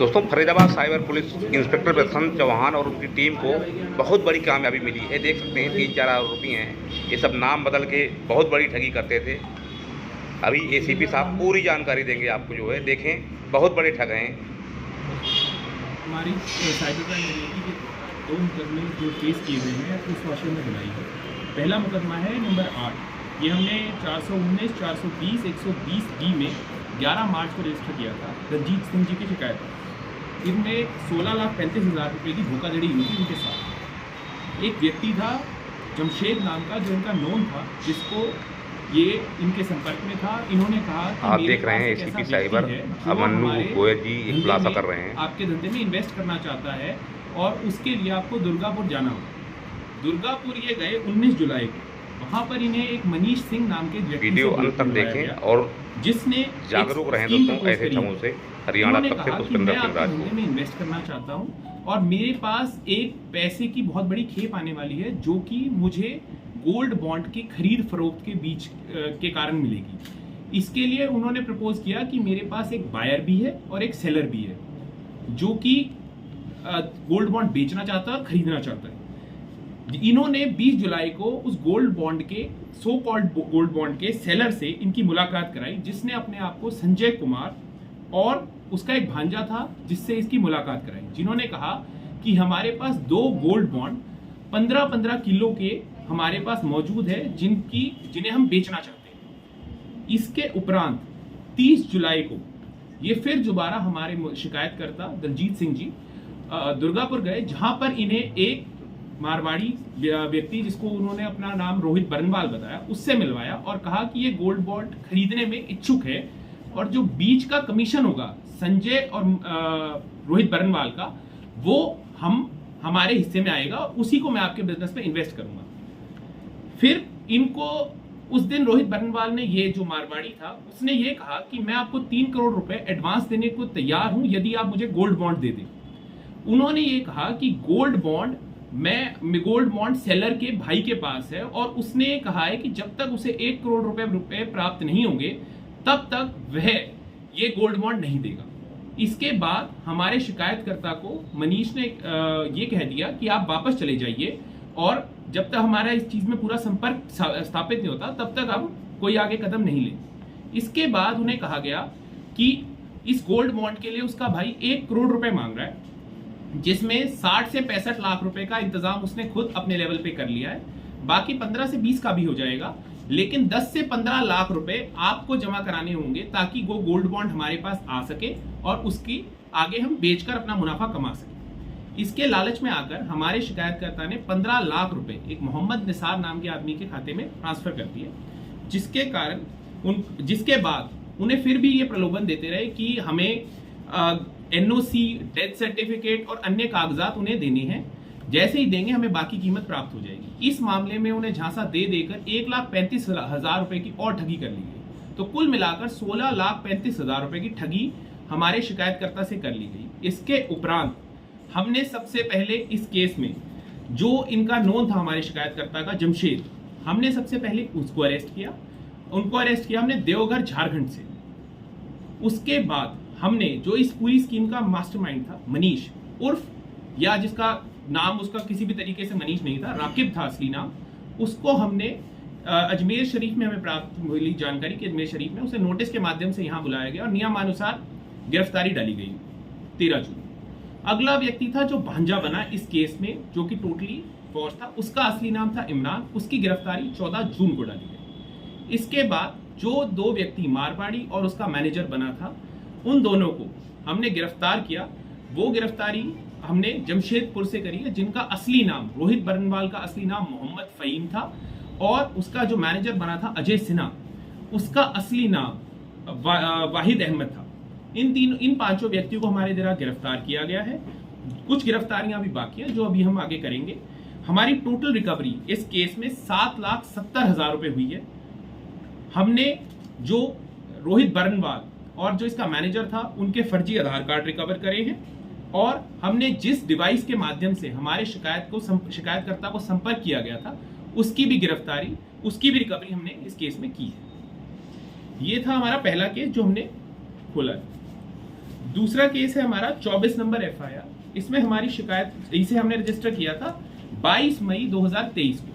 दोस्तों, Faridabad cyber police inspector प्रशांत चौहान और उनकी टीम को बहुत बड़ी कामयाबी मिली है। देख सकते हैं 3-4 आरोपी हैं, ये सब नाम बदल के बहुत बड़ी ठगी करते थे। अभी एसीपी साहब पूरी जानकारी देंगे आपको। जो है देखें, बहुत बड़े ठग हैं। हमारी साइबर क्राइम एजेंसी के 2 मुकदमे जो केस किए गए हैं उस वाशे में बुलाई है। पहला मुकदमा है नंबर 8, ये हमने 419, 420, 120D में 11 मार्च को रजिस्टर किया था रंजीत सिंह जी की शिकायत पर। इनमें 16,35,000 रुपये की धोखाधड़ी हुई थी उनके साथ। एक व्यक्ति था जमशेद नाम का, जो इनका नोन था, जिसको ये इनके संपर्क में था। इन्होंने कहा कि आप देख रहे हैं एसीपी साइबर अमन्नू गोयल जी एक खुलासा कर रहे हैं। आपके धंधे में इन्वेस्ट करना चाहता है और उसके लिए आपको दुर्गापुर जाना होगा। दुर्गापुर ये गए 19 जुलाई को। वहाँ पर इन्हें एक मनीष सिंह नाम के वीडियो अंत तक देखें और जिसने जागरूक रहें दोस्तों ऐसे ठगों से। हरियाणा तक से पुष्पेंद्र सिंह राजपूत में इन्वेस्ट करना चाहता हूँ और मेरे पास एक पैसे की बहुत बड़ी खेप आने वाली है, जो कि मुझे गोल्ड बॉन्ड की खरीद फरोख्त के बीच के कारण मिलेगी। इसके लिए उन्होंने प्रपोज किया कि मेरे पास एक बायर भी है और एक सेलर भी है, जो कि गोल्ड बॉन्ड बेचना चाहता है और खरीदना चाहता है। इन्होंने 20 जुलाई को उस गोल्ड बॉन्ड के सो कॉल्ड गोल्ड बॉन्ड के सेलर से इनकी मुलाकात कराई, जिसने अपने आप को संजय कुमार और उसका एक भांजा था जिससे इसकी मुलाकात कराई, जिन्होंने कहा कि हमारे पास 2 गोल्ड बॉन्ड 15-15 किलो के हमारे पास मौजूद है, जिन्हें हम बेचना चाहते हैं। इसके उपरांत 30 जुलाई को ये फिर दोबारा हमारे शिकायतकर्ता दलजीत सिंह जी दुर्गापुर गए, जहां पर इन्हें एक मारवाड़ी व्यक्ति, जिसको उन्होंने अपना नाम रोहित बरनवाल बताया, उससे मिलवाया और कहा कि ये गोल्ड बॉन्ड खरीदने में इच्छुक है और जो बीच का कमीशन होगा संजय और रोहित बरनवाल का, वो हमारे हिस्से में आएगा और उसी को मैं आपके बिजनेस में इन्वेस्ट करूंगा। फिर इनको उस दिन रोहित बरनवाल ने, ये जो मारवाड़ी था, उसने ये कहा कि मैं आपको 3 करोड़ रुपए एडवांस देने को तैयार हूं यदि आप मुझे गोल्ड बॉन्ड दे दें। उन्होंने ये कहा कि गोल्ड बॉन्ड सेलर के भाई के पास है और उसने कहा है कि जब तक उसे 1 करोड़ रुपए प्राप्त नहीं होंगे तब तक वह ये गोल्ड बॉन्ड नहीं देगा। इसके बाद हमारे शिकायतकर्ता को मनीष ने ये कह दिया कि आप वापस चले जाइए और जब तक हमारा इस चीज में पूरा संपर्क स्थापित नहीं होता तब तक हम कोई आगे कदम नहीं लें। इसके बाद उन्हें कहा गया कि इस गोल्ड बॉन्ड के लिए उसका भाई 1 करोड़ रुपए मांग रहा है, जिसमें 60 से 65 लाख रुपए का इंतजाम उसने खुद अपने लेवल पे कर लिया है। बाकी 15 से 20 का भी हो जाएगा, लेकिन 10 से 15 लाख रुपए आपको जमा कराने होंगे ताकि वो गोल्ड बॉन्ड हमारे पास आ सके और उसकी आगे हम बेचकर अपना मुनाफा कमा सके। इसके लालच में आकर हमारे शिकायतकर्ता ने 15 लाख रुपए एक मोहम्मद निसार नाम के आदमी के खाते में ट्रांसफर कर दिए, जिसके बाद उन्हें फिर भी ये प्रलोभन देते रहे कि हमें NOC, डेथ सर्टिफिकेट और अन्य कागजात उन्हें देने हैं, जैसे ही देंगे हमें बाकी कीमत प्राप्त हो जाएगी। इस मामले में उन्हें झांसा दे देकर 1,35,000 रुपए की और ठगी कर ली गई। तो कुल मिलाकर 16,35,000 रुपए की ठगी हमारे शिकायतकर्ता से कर ली गई। इसके उपरांत हमने सबसे पहले इस केस में जो इनका नोन था हमारे शिकायतकर्ता का जमशेद, हमने सबसे पहले उसको अरेस्ट किया। उनको अरेस्ट किया हमने देवघर झारखंड से। उसके बाद हमने जो इस पूरी स्कीम का मास्टरमाइंड था मनीष उर्फ, या जिसका नाम उसका किसी भी तरीके से मनीष नहीं था, राकिब था असली नाम, उसको हमने अजमेर शरीफ में हमें प्राप्त मिली जानकारी कि अजमेर शरीफ में उसे नोटिस के माध्यम से यहाँ बुलाया गया और नियमानुसार गिरफ्तारी डाली गई 13 जून। अगला व्यक्ति था जो भांजा बना इस केस में, जो कि टोटली फॉर्स था, उसका असली नाम था इमरान, उसकी गिरफ्तारी 14 जून को डाली गई। इसके बाद जो 2 व्यक्ति मारवाड़ी और उसका मैनेजर बना था, उन दोनों को हमने गिरफ्तार किया। वो गिरफ्तारी हमने जमशेदपुर से करी है, जिनका असली नाम, रोहित बरनवाल का असली नाम मोहम्मद फहीम था और उसका जो मैनेजर बना था अजय सिन्हा, उसका असली नाम वाहिद अहमद था। इन 5 व्यक्तियों को हमारे द्वारा गिरफ्तार किया गया है। कुछ गिरफ्तारियां अभी बाकी हैं जो अभी हम आगे करेंगे। हमारी टोटल रिकवरी इस केस में 7,70,000 रुपए हुई है। हमने जो रोहित बरनवाल और जो इसका मैनेजर था उनके फर्जी आधार कार्ड रिकवर करे हैं और हमने जिस डिवाइस के माध्यम से हमारे शिकायतकर्ता को संपर्क किया गया था उसकी भी गिरफ्तारी, उसकी भी रिकवरी हमने इस केस में की है। ये था हमारा पहला केस जो हमने खोला है। दूसरा केस है हमारा 24 नंबर FIR। इसमें हमारी शिकायत, इसे हमने रजिस्टर किया था 22 मई 2023 को।